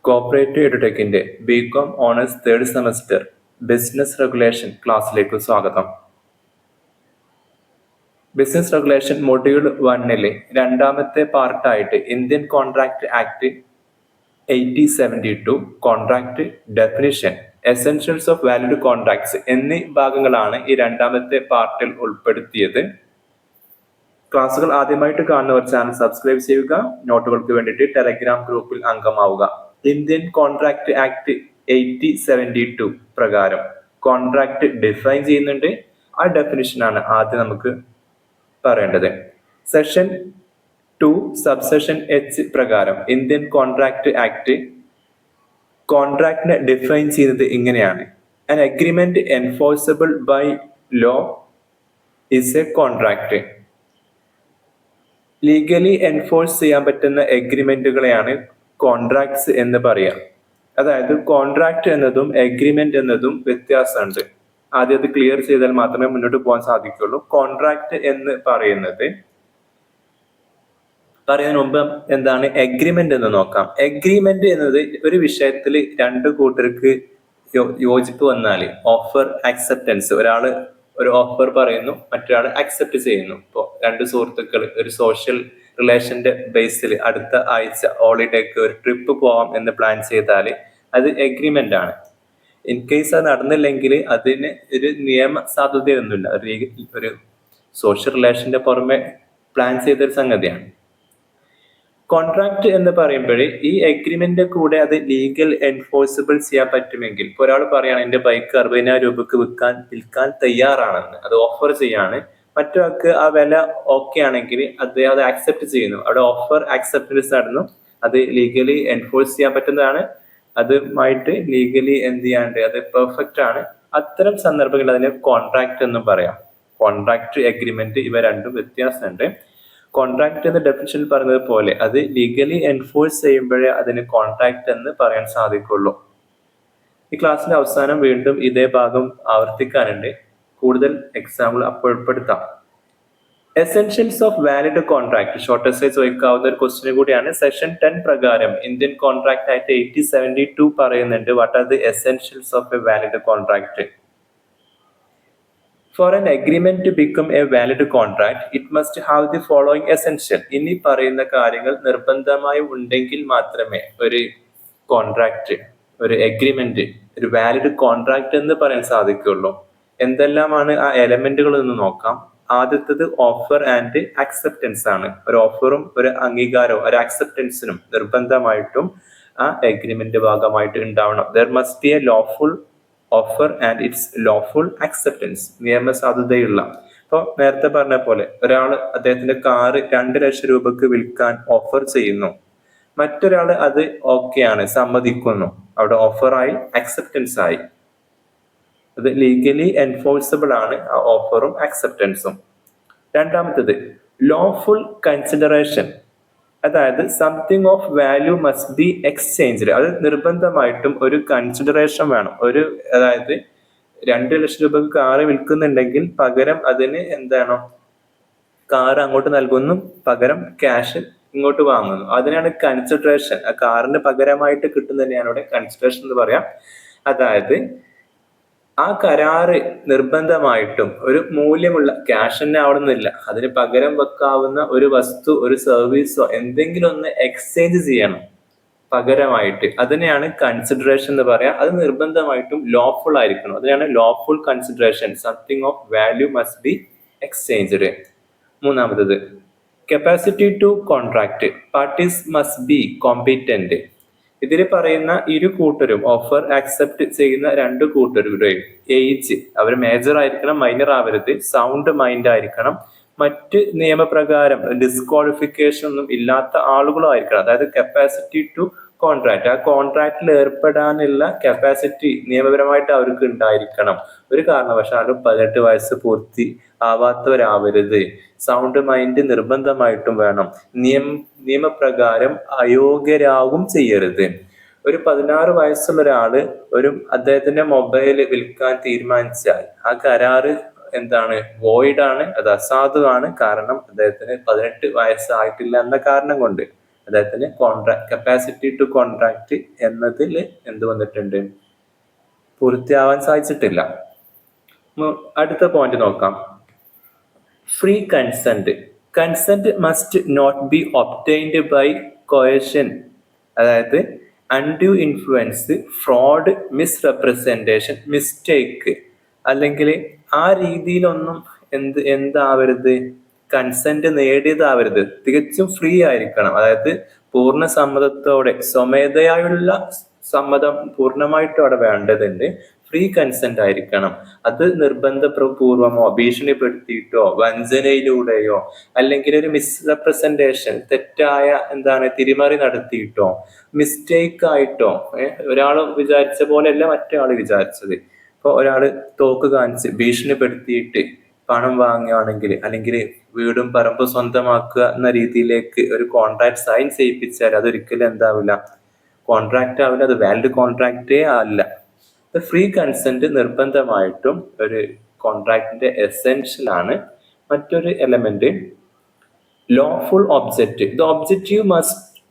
Cooperative എഡ്യൂടെക്കിന്റെ BCom honours third semester business regulation ക്ലാസ്സിലേക്ക് സ്വാഗതം. ബിസിനസ് റെഗുലേഷൻ മൊഡ്യൂൾ 1 രണ്ടാമത്തെ പാർട്ടായിട്ട് Indian contract act 1872, contract definition, essentials of valid contracts എന്നീ ഭാഗങ്ങളാണ് ഈ രണ്ടാമത്തെ പാർട്ടിൽ ഉൾപ്പെടുത്തിയത്. ക്ലാസ്സുകൾ ആദ്യമായിട്ട് കാണുന്നവർ ചാനൽ സബ്സ്ക്രൈബ് ചെയ്യുക. നോട്ടുകൾക്ക് വേണ്ടിയിട്ട് ടെലഗ്രാം ഗ്രൂപ്പിൽ അംഗമാവുക. ഇന്ത്യൻ കോൺട്രാക്ട് ആക്ട് 1872 പ്രകാരം കോൺട്രാക്ട് ഡിഫൈൻ ചെയ്യുന്നുണ്ട്. ആ ഡെഫിനിഷനാണ് ആദ്യം നമുക്ക് പറയേണ്ടത്. സെക്ഷൻ 2 സബ്സെഷൻ എച്ച് പ്രകാരം ഇന്ത്യൻ കോൺട്രാക്ട് ആക്ട് കോൺട്രാക്ടിനെ ഡിഫൈൻ ചെയ്യുന്നത് ഇങ്ങനെയാണ്: an agreement enforceable by law is a contract. Legally enforce ചെയ്യാൻ പറ്റുന്ന എഗ്രിമെന്റുകളെയാണ് കോൺട്രാക്ട്സ് എന്ന് പറയാം. അതായത് കോൺട്രാക്ട് എന്നതും എഗ്രിമെന്റ് എന്നതും വ്യത്യാസമുണ്ട്. ആദ്യം അത് ക്ലിയർ ചെയ്താൽ മാത്രമേ മുന്നോട്ട് പോകാൻ സാധിക്കുള്ളൂ. കോൺട്രാക്ട് എന്ന് പറയുന്നതിന് മുമ്പ് എന്താണ് എഗ്രിമെന്റ് എന്ന് നോക്കാം. എഗ്രിമെന്റ് എന്നത് ഒരു വിഷയത്തിൽ രണ്ടു കൂട്ടർക്ക് യോജിപ്പ് വന്നാൽ ഓഫർ ആക്സെപ്റ്റൻസ്, ഒരാള് ഒരു ഓഫർ പറയുന്നു, മറ്റൊരാൾ അക്സെപ്റ്റ് ചെയ്യുന്നു. ഇപ്പോൾ രണ്ട് സുഹൃത്തുക്കൾ ഒരു സോഷ്യൽ റിലേഷന്റെ ബേസിൽ അടുത്ത ആഴ്ച ഹോളിഡേക്ക് ഒരു ട്രിപ്പ് പോവാം എന്ന് പ്ലാൻ ചെയ്താൽ അത് എഗ്രിമെന്റ് ആണ്. ഇൻ കേസ് അത് നടന്നില്ലെങ്കിൽ അതിന് ഒരു നിയമ സാധുതയൊന്നുമില്ല. ഒരു സോഷ്യൽ റിലേഷന്റെ പുറമെ പ്ലാൻ ചെയ്തൊരു സംഗതിയാണ്. കോൺട്രാക്ട് എന്ന് പറയുമ്പോൾ ഈ എഗ്രിമെന്റ് കൂടെ അത് ലീഗൽ എൻഫോഴ്സിബിൾ ചെയ്യാൻ പറ്റുമെങ്കിൽ, ഇപ്പോൾ ഒരാൾ പറയാണ് എന്റെ ബൈക്ക് 60,000 രൂപക്ക് വിൽക്കാൻ തയ്യാറാണെന്ന്, അത് ഓഫർ ചെയ്യാണ്. മറ്റൊരാൾക്ക് ആ വില ഓക്കെ ആണെങ്കിൽ അത് ആക്സെപ്റ്റ് ചെയ്യുന്നു. അവിടെ ഓഫർ ആക്സെപ്റ്റൻസ് നടന്നു. അത് ലീഗലി എൻഫോഴ്സ് ചെയ്യാൻ പറ്റുന്നതാണ്. അതുമായിട്ട് ലീഗലി എന്ത് ചെയ്യാണ്ട് അത് പെർഫെക്റ്റ് ആണ്. അത്തരം സന്ദർഭങ്ങളിൽ അതിന് കോൺട്രാക്ട് എന്നും പറയാം. കോൺട്രാക്ട് എഗ്രിമെന്റ് ഇവ രണ്ടും വ്യത്യാസമുണ്ട്. കോൺട്രാക്ട് എന്ന ഡെഫിനിഷൻ പറഞ്ഞത് പോലെ അത് ലീഗലി എൻഫോഴ്സ് ചെയ്യുമ്പോഴേ അതിന് കോൺട്രാക്ട് എന്ന് പറയാൻ സാധിക്കുള്ളൂ. ഈ ക്ലാസ്സിന്റെ അവസാനം വീണ്ടും ഇതേ ഭാഗം ആവർത്തിക്കാനുണ്ട്. കൂടുതൽ എക്സാമ്പിൾ അപ്പോൾ ഉൾപ്പെടുത്താം. Essentials of valid contract short essay ചോദിക്കാവുന്ന ഒരു ക്വസ്റ്റ്യൻ കൂടിയാണ്. സെക്ഷൻ 10 പ്രകാരം ഇന്ത്യൻ കോൺട്രാക്ട് ആക്ട് 1872 പറയുന്നുണ്ട് what are the essentials of A valid contract. For an agreement to become a valid contract, it must have the following essential. ഇനി പറയുന്ന കാര്യങ്ങൾ നിർബന്ധമായി ഉണ്ടെങ്കിൽ മാത്രമേ ഒരു കോൺട്രാക്ട്, ഒരു എഗ്രിമെന്റ്, ഒരു വാലിഡ് കോൺട്രാക്ട് എന്ന് പറയാൻ സാധിക്കുള്ളൂ. എന്തെല്ലാമാണ് ആ എലമെന്റുകൾ എന്ന് നോക്കാം. ആദ്യത്തേത് ഓഫർ ആൻഡ് അക്സെപ്റ്റൻസ് ആണ്. ഒരു ഓഫറും ഒരു അംഗീകാരവും ഒരു അക്സെപ്റ്റൻസിനും നിർബന്ധമായിട്ടും ആ എഗ്രിമെന്റ് ഭാഗമായിട്ട് ഉണ്ടാവണം. There must be a lawful offer and it's lawful acceptance, നിയമസാധുതയുള്ള. ഇപ്പോൾ നേരത്തെ പറഞ്ഞ പോലെ ഒരാൾ അദ്ദേഹത്തിന്റെ കാറ് 2 ലക്ഷം രൂപക്ക് വിൽക്കാൻ ഓഫർ ചെയ്യുന്നു. മറ്റൊരാൾ അത് ഓക്കെയാണ്, സമ്മതിക്കുന്നു. അവിടെ ഓഫറായി, അക്സെപ്റ്റൻസ് ആയി. അത് ലീഗലി എൻഫോഴ്സിബിൾ ആണ് ആ ഓഫറും അക്സെപ്റ്റൻസും. രണ്ടാമത്തേത് ലോഫുൾ കൺസിഡറേഷൻ, അതായത് something of value must be exchanged. അത് നിർബന്ധമായിട്ടും ഒരു കൺസിഡറേഷൻ വേണം. അതായത് 2 ലക്ഷം രൂപക്ക് കാറ് വിൽക്കുന്നുണ്ടെങ്കിൽ പകരം അതിന് എന്താണോ കാറ് അങ്ങോട്ട് നൽകുന്നു, പകരം ക്യാഷ് ഇങ്ങോട്ട് വാങ്ങുന്നു. അതിനാണ് കൺസിഡറേഷൻ. ആ കാറിന് പകരമായിട്ട് കിട്ടുന്നതിനെയാണ് ഇവിടെ കൺസിഡറേഷൻ എന്ന് പറയാം. അതായത് ആ കരാറ് നിർബന്ധമായിട്ടും ഒരു മൂല്യമുള്ള ക്യാഷ് തന്നെ ആവണമെന്നില്ല, അതിന് പകരം വെക്കാവുന്ന ഒരു വസ്തു, ഒരു സർവീസോ എന്തെങ്കിലും ഒന്ന് എക്സ്ചേഞ്ച് ചെയ്യണം പകരമായിട്ട്. അതിനെയാണ് കൺസിഡറേഷൻ എന്ന് പറയാം. അത് നിർബന്ധമായിട്ടും ലോഫുൾ ആയിരിക്കണം. അതിനാണ് lawful consideration. Something of value must be exchanged. മൂന്നാമത്തത് capacity to contract. Parties must be competent. ഇതിൽ പറയുന്ന ഇരു കൂട്ടരും, ഓഫർ ആക്സെപ്റ്റ് ചെയ്യുന്ന 2 കൂട്ടരുടെയും ഏജ്, അവർ മേജർ ആയിരിക്കണം, മൈനർ ആവരുത്, സൗണ്ട് മൈൻഡ് ആയിരിക്കണം, മറ്റ് നിയമപ്രകാരം ഡിസ്ക്വാളിഫിക്കേഷൻ ഒന്നും ഇല്ലാത്ത ആളുകളും ആയിരിക്കണം. അതായത് കപ്പാസിറ്റി ടു കോൺട്രാക്ട്, ആ കോൺട്രാക്റ്റിൽ ഏർപ്പെടാനുള്ള കപ്പാസിറ്റി നിയമപരമായിട്ട് അവർക്ക് ഉണ്ടായിരിക്കണം. ഒരു കാരണവശാലും 18 വയസ്സ് പൂർത്തി ആവാത്തവരാവരുത്. സൗണ്ട് മൈൻഡ് നിർബന്ധമായിട്ടും വേണം. നിയമപ്രകാരം അയോഗ്യരാകും ചെയ്യരുത്. ഒരു 16 വയസ്സുള്ള ഒരാള് അദ്ദേഹത്തിന്റെ മൊബൈൽ വിൽക്കാൻ തീരുമാനിച്ചാൽ ആ കരാറ് എന്താണ്? വോയിഡ് ആണ്, അത് അസാധുവാണ്. കാരണം അദ്ദേഹത്തിന് 18 വയസ്സായിട്ടില്ല എന്ന കാരണം കൊണ്ട്. അദ്ദേഹത്തിന് കപ്പാസിറ്റി ടു കോൺട്രാക്ട് എന്നതിൽ എന്ത് വന്നിട്ടുണ്ട്, പൂർത്തിയാവാൻ സാധിച്ചിട്ടില്ല. അടുത്ത പോയിന്റ് നോക്കാം. Free consent. Consent must not be obtained by coercion, അതായത് undue influence, fraud, misrepresentation, mistake, അല്ലെങ്കിൽ ആ രീതിയിലൊന്നും എന്താവരുത്, കൺസെന്റ് നേടിയതാവരുത്. തികച്ചും ഫ്രീ ആയിരിക്കണം. അതായത് പൂർണ്ണ സമ്മതത്തോടെ, സ്വമേധയായുള്ള സമ്മതം പൂർണ്ണമായിട്ടും അവിടെ വേണ്ടതുണ്ട്. ഫ്രീ കൺസെന്റ് ആയിരിക്കണം. അത് നിർബന്ധപൂർവമോ ഭീഷണിപ്പെടുത്തിയിട്ടോ വഞ്ചനയിലൂടെയോ അല്ലെങ്കിൽ ഒരു മിസ്റെപ്രസെന്റേഷൻ, തെറ്റായ തിരിമറി നടത്തിയിട്ടോ മിസ്റ്റേക്ക് ആയിട്ടോ, ഒരാൾ വിചാരിച്ച പോലെയല്ല മറ്റേ ആൾ വിചാരിച്ചത്. ഇപ്പോൾ ഒരാൾ തോക്ക് കാണിച്ച് ഭീഷണിപ്പെടുത്തിയിട്ട് പണം വാങ്ങുകയാണെങ്കിൽ, അല്ലെങ്കിൽ വീടും പറമ്പും സ്വന്തമാക്കുക എന്ന രീതിയിലേക്ക് ഒരു കോൺട്രാക്ട് സൈൻ ചെയ്യിപ്പിച്ചാൽ അതൊരിക്കലും എന്താവില്ല, കോൺട്രാക്ട് ആവില്ല, അത് വാലിഡ് കോൺട്രാക്റ്റേ അല്ല. ഫ്രീ കൺസെന്റ് നിർബന്ധമായിട്ടും ഒരു കോൺട്രാക്ടിന്റെ എസെൻഷ്യൽ ആണ്. മറ്റൊരു element lawful objective. The objective must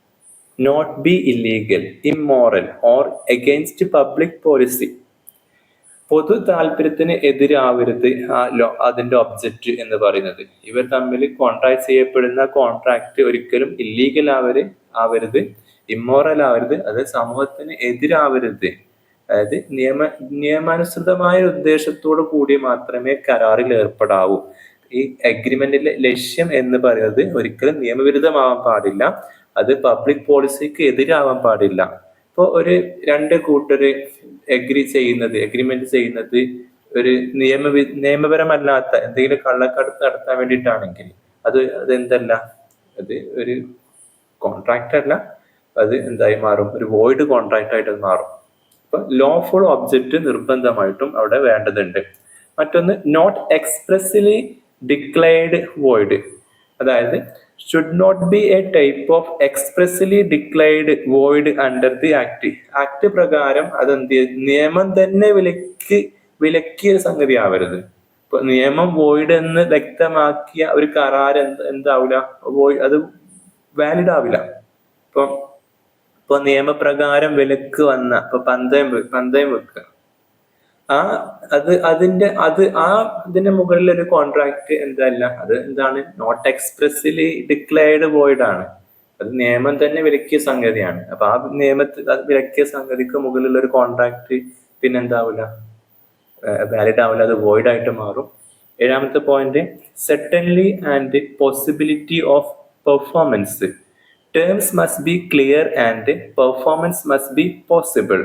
not be illegal, immoral or against public policy. പൊതു താല്പര്യത്തിന് എതിരാവരുത് അതിന്റെ ഒബ്ജക്റ്റ് എന്ന് പറയുന്നത്. ഇവർ തമ്മിൽ കോൺട്രാക്ട് ചെയ്യപ്പെടുന്ന കോൺട്രാക്ട് ഒരിക്കലും ഇല്ലീഗൽ ആവരുത്, ഇമ്മോറൽ ആവരുത്, അത് സമൂഹത്തിന് എതിരാവരുത്. അതായത് നിയമാനുസൃതമായ ഉദ്ദേശത്തോടു കൂടി മാത്രമേ കരാറിൽ ഏർപ്പെടാവൂ. ഈ അഗ്രിമെന്റിലെ ലക്ഷ്യം എന്ന് പറയുന്നത് ഒരിക്കലും നിയമവിരുദ്ധമാവാൻ പാടില്ല, അത് പബ്ലിക് പോളിസിക്ക് എതിരാവാൻ പാടില്ല. ഇപ്പോൾ ഒരു രണ്ട് കൂട്ടര് അഗ്രിമെന്റ് ചെയ്യുന്നത് ഒരു നിയമപരമല്ലാത്ത എന്തെങ്കിലും കള്ളക്കടത്ത് നടത്താൻ വേണ്ടിയിട്ടാണെങ്കിൽ അതെന്തല്ല, അത് ഒരു കോൺട്രാക്ട് അല്ല, അത് എന്തായി മാറും, ഒരു വോയിഡ് കോൺട്രാക്ട് ആയിട്ട് മാറും. അപ്പൊ ലോഫുൾ ഒബ്ജക്റ്റ് നിർബന്ധമായിട്ടും അവിടെ വേണ്ടതുണ്ട്. മറ്റൊന്ന് നോട്ട് എക്സ്പ്രസ്ലി ഡിക്ലെയർഡ് വോയിഡ്, അതായത് should not be a type of expressly declared void under the act. Act പ്രകാരം നിയമം തന്നെ വിലക്കിയ സംഗതി ആവരുത്. ഇപ്പൊ നിയമം വോയിഡ് എന്ന് വ്യക്തമാക്കിയ ഒരു കരാർ എന്താവില്ല, അത് വാലിഡ് ആവില്ല. ഇപ്പൊ നിയമപ്രകാരം വിലക്ക് വന്ന ഇപ്പൊ പന്തയം വെക്കുക, അതിന്റെ മുകളിൽ ഒരു കോൺട്രാക്ട് അത് എന്താണ്, നോട്ട് എക്സ്പ്രസ്ലി ഡിക്ലെയർഡ് വോയിഡ് ആണ്. അത് നിയമം തന്നെ വിലക്കിയ സംഗതിയാണ്. അപ്പൊ ആ വിലക്കിയ സംഗതിക്ക് മുകളിലുള്ള ഒരു കോൺട്രാക്ട് പിന്നെന്താവില്ല, വാലിഡ് ആവില്ല, അത് വോയിഡ് ആയിട്ട് മാറും. ഏഴാമത്തെ point certainly and possibility of performance. Terms must be clear and performance must be possible.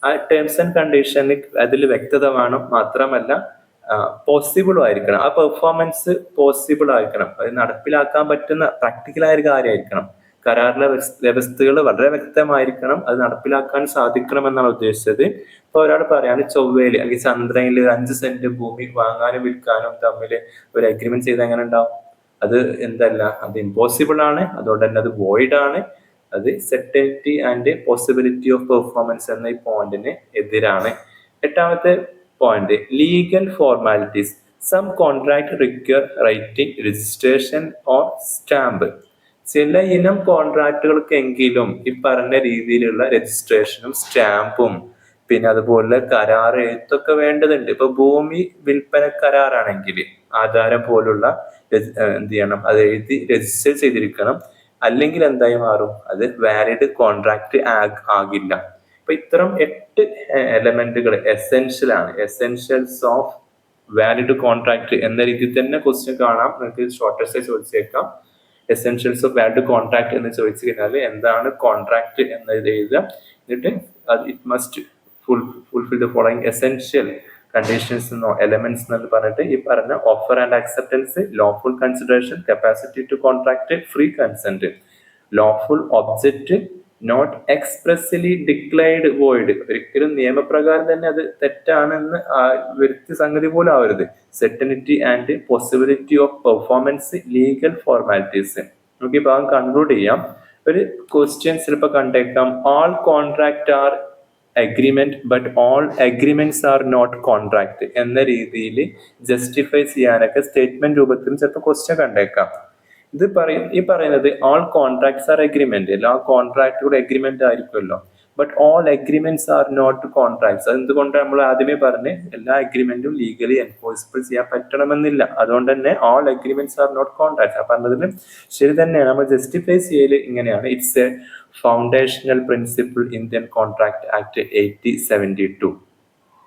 ആ ടേംസ് ആൻഡ് കണ്ടീഷനിൽ അതിൽ വ്യക്തത വേണം, മാത്രമല്ല പോസിബിളും ആയിരിക്കണം. ആ പെർഫോമൻസ് പോസിബിൾ ആയിരിക്കണം, അത് നടപ്പിലാക്കാൻ പറ്റുന്ന പ്രാക്ടിക്കലായ ഒരു കാര്യമായിരിക്കണം. കരാറിലെ വ്യവസ്ഥകൾ വളരെ വ്യക്തമായിരിക്കണം, അത് നടപ്പിലാക്കാൻ സാധിക്കണം എന്നാണ് ഉദ്ദേശിച്ചത്. ഇപ്പൊ ഒരാൾ പറയാണ് ചൊവ്വയില് അല്ലെങ്കിൽ ചന്ദ്രനിൽ 5 സെന്റ് ഭൂമി വാങ്ങാനും വിൽക്കാനും തമ്മിൽ ഒരു അഗ്രിമെന്റ് ചെയ്ത് എങ്ങനെ ഉണ്ടാവും, അത് അത് ഇമ്പോസിബിൾ ആണ്, അതുകൊണ്ട് തന്നെ അത് വോയിഡ് ആണ്, അത് certainty and possibility of performance എന്ന ഈ പോയിന്റിന് എതിരാണ്. എട്ടാമത്തെ point legal formalities. Some contract require writing, registration or stamp. ചില ഇനം കോൺട്രാക്ടുകൾക്കെങ്കിലും ഈ പറഞ്ഞ രീതിയിലുള്ള രജിസ്ട്രേഷനും സ്റ്റാമ്പും പിന്നെ അതുപോലെ കരാർ എഴുത്തൊക്കെ വേണ്ടതുണ്ട്. ഇപ്പൊ ഭൂമി വിൽപ്പന കരാറാണെങ്കിൽ ആധാരം പോലുള്ള അത് എഴുതി രജിസ്റ്റർ ചെയ്തിരിക്കണം, അല്ലെങ്കിൽ എന്തായി മാറും, അത് വാലിഡ് കോൺട്രാക്ട് ആകില്ല. അപ്പൊ ഇത്തരം 8 എലമെന്റുകൾ എസെൻഷ്യൽ ആണ്. എസെൻഷ്യൽസ് ഓഫ് വാലിഡ് കോൺട്രാക്ട് എന്ന രീതിയിൽ തന്നെ ക്വസ്റ്റ്യൻ കാണാം, നിങ്ങൾക്ക് ഷോർട്ട് എസ്സേ ചോദിച്ചേക്കാം. എസെൻഷ്യൽസ് ഓഫ് വാലിഡ് കോൺട്രാക്ട് എന്ന് ചോദിച്ചു കഴിഞ്ഞാൽ എന്താണ് കോൺട്രാക്ട് എന്നത് എഴുതുക, എന്നിട്ട് it must fulfil the following essential conditions എന്നോ എലമെന്റ്സ് എന്ന് പറഞ്ഞിട്ട് ഈ പറഞ്ഞ offer and acceptance, lawful consideration, capacity to contract, free consent, lawful object, not expressly declared void, ഒരിക്കലും നിയമപ്രകാരം തന്നെ അത് തെറ്റാണെന്ന് വരുത്തിയ സംഗതി പോലും ആവരുത്, certainty and possibility of performance, legal formalities. നമുക്ക് ഈ ഭാഗം കൺക്ലൂഡ് ചെയ്യാം. ഒരു ക്വസ്റ്റ്യൻ ചിലപ്പോൾ കണ്ടേക്കാം, all contract are agreement but all agreements are not contract എന്ന രീതിയിൽ ജസ്റ്റിഫൈ ചെയ്യാനൊക്കെ സ്റ്റേറ്റ്മെന്റ് രൂപത്തിൽ ചിലപ്പോൾ ക്വസ്റ്റ്യൻ കണ്ടേക്കാം. ഈ പറയുന്നത് ഓൾ കോൺട്രാക്ട്സ് ആർ എഗ്രിമെന്റ്, എല്ലാ കോൺട്രാക്റ്റുകളും എഗ്രിമെന്റ് ആയിരിക്കുമല്ലോ. But all agreements are not contracts. അതെന്തുകൊണ്ട് നമ്മൾ ആദ്യമേ പറഞ്ഞ് എല്ലാ എഗ്രിമെന്റും ലീഗലി എൻഫോഴ്സിബിൾ ചെയ്യാൻ പറ്റണമെന്നില്ല. അതുകൊണ്ട് തന്നെ all agreements are not contracts. അപ്പൊ പറഞ്ഞതിന് ശരി തന്നെയാണ്. നമ്മൾ ജസ്റ്റിഫൈ ചെയ്യല് ഇങ്ങനെയാണ്: it's a foundational principle Indian contract act 1872.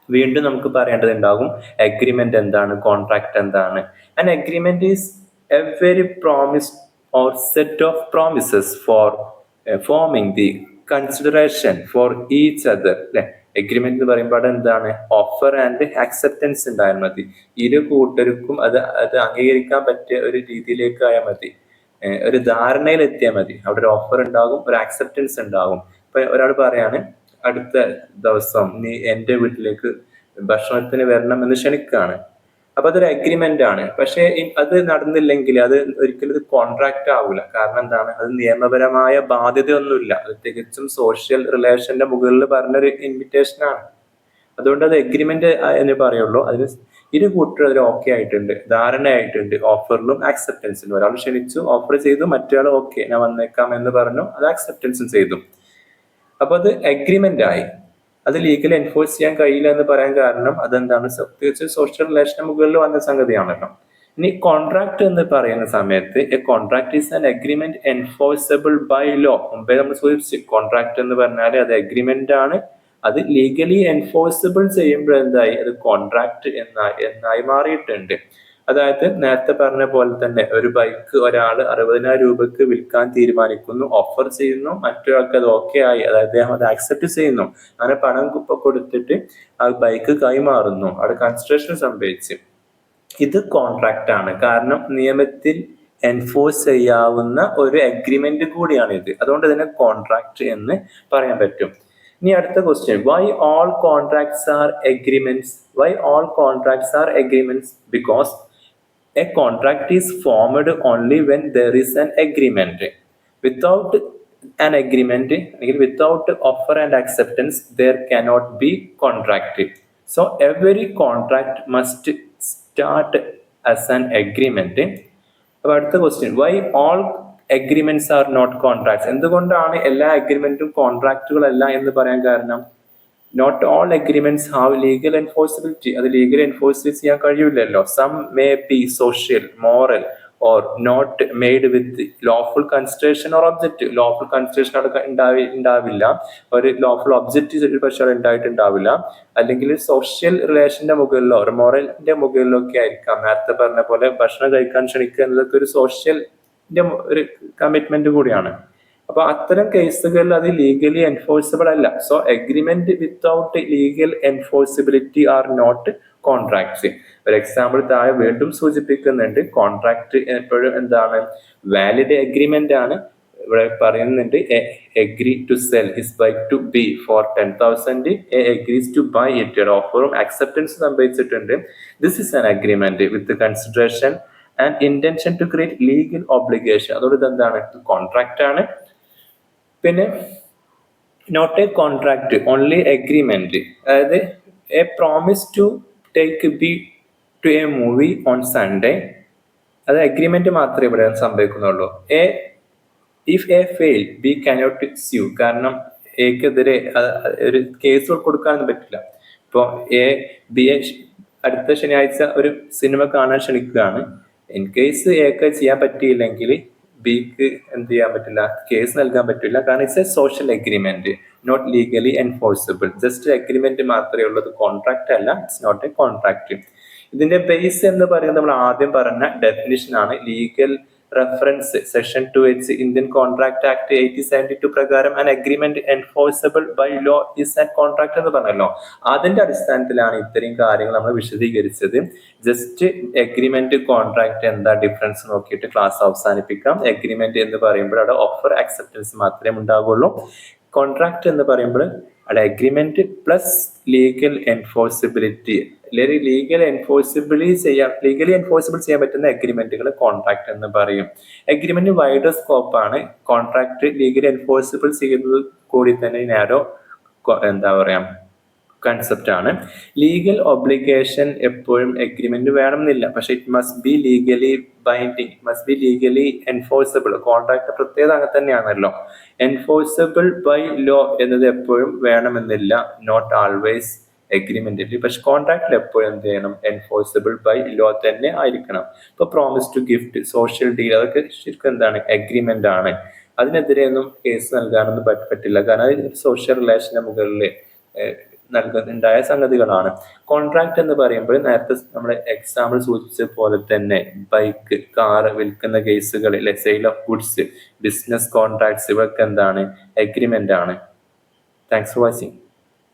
വീണ്ടും നമുക്ക് പറയേണ്ടതുണ്ടാകും എഗ്രിമെന്റ് എന്താണ്, കോൺട്രാക്ട് എന്താണ്. An agreement is every promise or set of promises for forming the consideration for each other. അല്ലെ, എഗ്രിമെന്റ് എന്ന് പറയുമ്പോൾ എന്താണ്? ഓഫർ ആൻഡ് ആക്സെപ്റ്റൻസ് ഉണ്ടായാൽ മതി. ഇരു കൂട്ടർക്കും അത് അംഗീകരിക്കാൻ പറ്റിയ ഒരു രീതിയിലേക്ക് ആയാൽ മതി, ഒരു ധാരണയിൽ എത്തിയാൽ മതി. അവിടെ ഒരു ഓഫർ ഉണ്ടാകും, ഒരു ആക്സെപ്റ്റൻസ് ഉണ്ടാകും. ഇപ്പൊ ഒരാൾ പറയാണ് അടുത്ത ദിവസം നീ എൻ്റെ വീട്ടിലേക്ക് ഭക്ഷണത്തിന് വരണം എന്ന് ക്ഷണിക്കുകയാണ്. അപ്പൊ അതൊരു അഗ്രിമെന്റ് ആണ്. പക്ഷെ അത് നടന്നില്ലെങ്കിൽ അത് ഒരിക്കലും ഇത് കോൺട്രാക്ട് ആവില്ല. കാരണം എന്താണ്? അത് നിയമപരമായ ബാധ്യതയൊന്നുമില്ല. അത് തികച്ചും സോഷ്യൽ റിലേഷന്റെ മുകളിൽ പറഞ്ഞൊരു ഇൻവിറ്റേഷൻ ആണ്. അതുകൊണ്ട് അത് എഗ്രിമെന്റ് എന്ന് പറയുള്ളൂ. അതിന് ഇരു കൂട്ടരും അതിൽ ഓക്കെ ആയിട്ടുണ്ട്, ധാരണയായിട്ടുണ്ട്. ഓഫറിലും ആക്സെപ്റ്റൻസിലും ഒരാൾ ക്ഷണിച്ചു, ഓഫർ ചെയ്തു, മറ്റൊരാൾ ഓക്കെ ഞാൻ വന്നേക്കാം എന്ന് പറഞ്ഞു, അത് ആക്സെപ്റ്റൻസും ചെയ്തു. അപ്പൊ അത് അഗ്രിമെന്റ് ആയി. അത് ലീഗലി എൻഫോഴ്സ് ചെയ്യാൻ കഴിയില്ല എന്ന് പറയാൻ കാരണം അതെന്താണ്? പ്രത്യേകിച്ച് സോഷ്യൽ റിലേഷന് മുകളിൽ വന്ന സംഗതിയാണല്ലോ. ഇനി കോൺട്രാക്ട് എന്ന് പറയുന്ന സമയത്ത് a contract is an agreement enforceable by law. മുമ്പേ നമ്മൾ സൂചിപ്പിച്ചു, കോൺട്രാക്ട് എന്ന് പറഞ്ഞാൽ അത് അഗ്രിമെന്റ് ആണ്. അത് ലീഗലി എൻഫോഴ്സിബിൾ ചെയ്യുമ്പോൾ എന്തായി? അത് കോൺട്രാക്ട് എന്നായി മാറിയിട്ടുണ്ട്. അതായത് നേരത്തെ പറഞ്ഞ പോലെ തന്നെ ഒരു ബൈക്ക് ഒരാൾ 60,000 രൂപക്ക് വിൽക്കാൻ തീരുമാനിക്കുന്നു, ഓഫർ ചെയ്യുന്നു, മറ്റൊരാൾക്ക് അത് ഓക്കെ ആയി, അതായത് അദ്ദേഹം അത് ആക്സെപ്റ്റ് ചെയ്യുന്നു. അങ്ങനെ പണം കൊടുത്തിട്ട് ആ ബൈക്ക് കൈമാറുന്നു, അവിടെ കൺസ്ട്രക്ഷൻ സംഭവിച്ചു. ഇത് കോൺട്രാക്ട് ആണ്. കാരണം നിയമത്തിൽ എൻഫോഴ്സ് ചെയ്യാവുന്ന ഒരു അഗ്രിമെന്റ് കൂടിയാണ് ഇത്. അതുകൊണ്ട് ഇതിനെ കോൺട്രാക്ട് എന്ന് പറയാൻ പറ്റും. ഇനി അടുത്ത question: why all contracts are agreements? Why all contracts are agreements? Because a contract is formed only when there is an agreement. Without an agreement, without offer and acceptance, there cannot be contract. So every contract must start as an agreement. About the question: why all agreements are not contracts? എന്തുകൊണ്ടാണ് എല്ലാ അഗ്രിമെന്റും കോൺട്രാക്റ്റുകളല്ല എന്ന് പറയാൻ കാരണം? Not all agreements have legal enforceability. അത് legal enforce ചെയ്യാൻ കഴിയില്ലല്ലോ. Some may be social, moral or not made with lawful consideration or objective. Lawful consideration അവിടെ ഉണ്ടാവില്ല, ഒരു ലോഫുൾ ഒബ്ജക്റ്റീവ് പക്ഷേ അവിടെ ഉണ്ടായിട്ടുണ്ടാവില്ല. അല്ലെങ്കിൽ സോഷ്യൽ റിലേഷന്റെ മുകളിലോ ഒരു മോറലിന്റെ മുകളിലോ ഒക്കെ ആയിരിക്കാം. നേരത്തെ പറഞ്ഞ പോലെ ഭക്ഷണം കഴിക്കാൻ ക്ഷണിക്കുക എന്നതൊക്കെ ഒരു സോഷ്യലിന്റെ ഒരു കമ്മിറ്റ്മെന്റ് കൂടിയാണ്. അപ്പൊ അത്തരം കേസുകളിൽ അത് ലീഗലി എൻഫോഴ്സിബിൾ അല്ല. So agreement without legal enforceability are not contracts. ഒരു എക്സാമ്പിൾ താഴെ വീണ്ടും സൂചിപ്പിക്കുന്നുണ്ട്. കോൺട്രാക്ട് എപ്പോഴും എന്താണ്? വാലിഡ് അഗ്രിമെന്റ് ആണ്. ഇവിടെ പറയുന്നുണ്ട് agree to sell his bike to B for 10,000, agrees to buy it. ഓഫറും അക്സെപ്റ്റൻസ് സംഭവിച്ചിട്ടുണ്ട്. This is an agreement with consideration and intention to create legal obligation. അതോട് ഇതെന്താണ്? കോൺട്രാക്ട് ആണ്. പിന്നെ not a contract, only agreement. അതായത് A promise to take B to a movie on Sunday, അത് agreement മാത്രമേ ഇവിടെ സംഭവിക്കുന്നുള്ളൂ. If A fail B cannot sue. കാരണം എക്കെതിരെ ഒരു കേസ് കൊടുക്കാനൊന്നും പറ്റില്ല. ഇപ്പോൾ ബി അടുത്ത ശനിയാഴ്ച ഒരു സിനിമ കാണാൻ ക്ഷണിക്കുകയാണ്. ഇൻ കേസ് എക്ക് ചെയ്യാൻ പറ്റിയില്ലെങ്കിൽ ബിക്ക് എന്ത് ചെയ്യാൻ പറ്റില്ല? കേസ് നൽകാൻ പറ്റില്ല. കാരണം it's a social agreement, not legally enforceable. Just agreement മാത്രമേ ഉള്ളത്, കോൺട്രാക്ട് അല്ല. It's not a contract. ഇതിന്റെ ബേസ് എന്ന് പറയുന്നത് നമ്മൾ ആദ്യം പറഞ്ഞ ഡെഫിനിഷൻ ആണ്. Legal reference section 2H Indian contract act 1872 പ്രകാരം an agreement enforceable by law is an contract എന്ന് പറഞ്ഞല്ലോ. അതിന്റെ അടിസ്ഥാനത്തിലാണ് ഇത്രയും കാര്യങ്ങൾ നമ്മൾ വിശദീകരിച്ചത്. ജസ്റ്റ് അഗ്രിമെന്റ് കോൺട്രാക്ട് എന്താ ഡിഫറൻസ് നോക്കിയിട്ട് ക്ലാസ് അവസാനിപ്പിക്കാം. അഗ്രിമെന്റ് എന്ന് പറയുമ്പോൾ അവിടെ ഓഫർ ആക്സെപ്റ്റൻസ് മാത്രമേ ഉണ്ടാവുള്ളൂ. കോൺട്രാക്ട് എന്ന് പറയുമ്പോൾ അവിടെ അഗ്രിമെന്റ് പ്ലസ് ലീഗൽ എൻഫോഴ്സിബിലിറ്റി, അല്ലെങ്കിൽ ലീഗലി എൻഫോഴ്സിബിൾ ചെയ്യാൻ പറ്റുന്ന അഗ്രിമെന്റുകൾ കോൺട്രാക്ട് എന്ന് പറയും. അഗ്രിമെന്റ് വൈഡർ സ്കോപ്പ് ആണ്. കോൺട്രാക്ട് ലീഗലി എൻഫോഴ്സിബിൾ ചെയ്യുന്നത് കൂടി തന്നെ നാരോ എന്താ പറയാ കൺസെപ്റ്റ് ആണ്. ലീഗൽ ഒബ്ലിഗേഷൻ എപ്പോഴും എഗ്രിമെന്റ് വേണമെന്നില്ല, പക്ഷെ it must be legally binding, must be legally enforceable. Contract പ്രത്യേകത അങ്ങനെ തന്നെയാണല്ലോ. എൻഫോഴ്സബിൾ ബൈ ലോ എന്നത് എപ്പോഴും വേണമെന്നില്ല, നോട്ട് ആൾവേസ് എഗ്രിമെന്റിൽ. പക്ഷെ കോൺട്രാക്റ്റിൽ എപ്പോഴും എന്ത് ചെയ്യണം, എൻഫോഴ്സബിൾ ബൈ ലോ തന്നെ ആയിരിക്കണം. ഇപ്പൊ promise to gift, social deal, അതൊക്കെ ശരിക്കും എന്താണ്, എഗ്രിമെന്റ് ആണ്. അതിനെതിരെ ഒന്നും കേസ് നൽകാനൊന്നും പറ്റില്ല, കാരണം അത് സോഷ്യൽ റിലേഷന്റെ മുകളിൽ ഉണ്ടായ സംഗതികളാണ്. കോൺട്രാക്ട് എന്ന് പറയുമ്പോൾ നേരത്തെ നമ്മൾ എക്സാമ്പിൾ സൂചിപ്പിച്ച പോലെ തന്നെ ബൈക്ക്, കാറ് വിൽക്കുന്ന കേസുകളിൽ sale of goods, business contracts, ഇവർക്ക് എന്താണ്, എഗ്രിമെന്റ് ആണ്. Thanks for watching.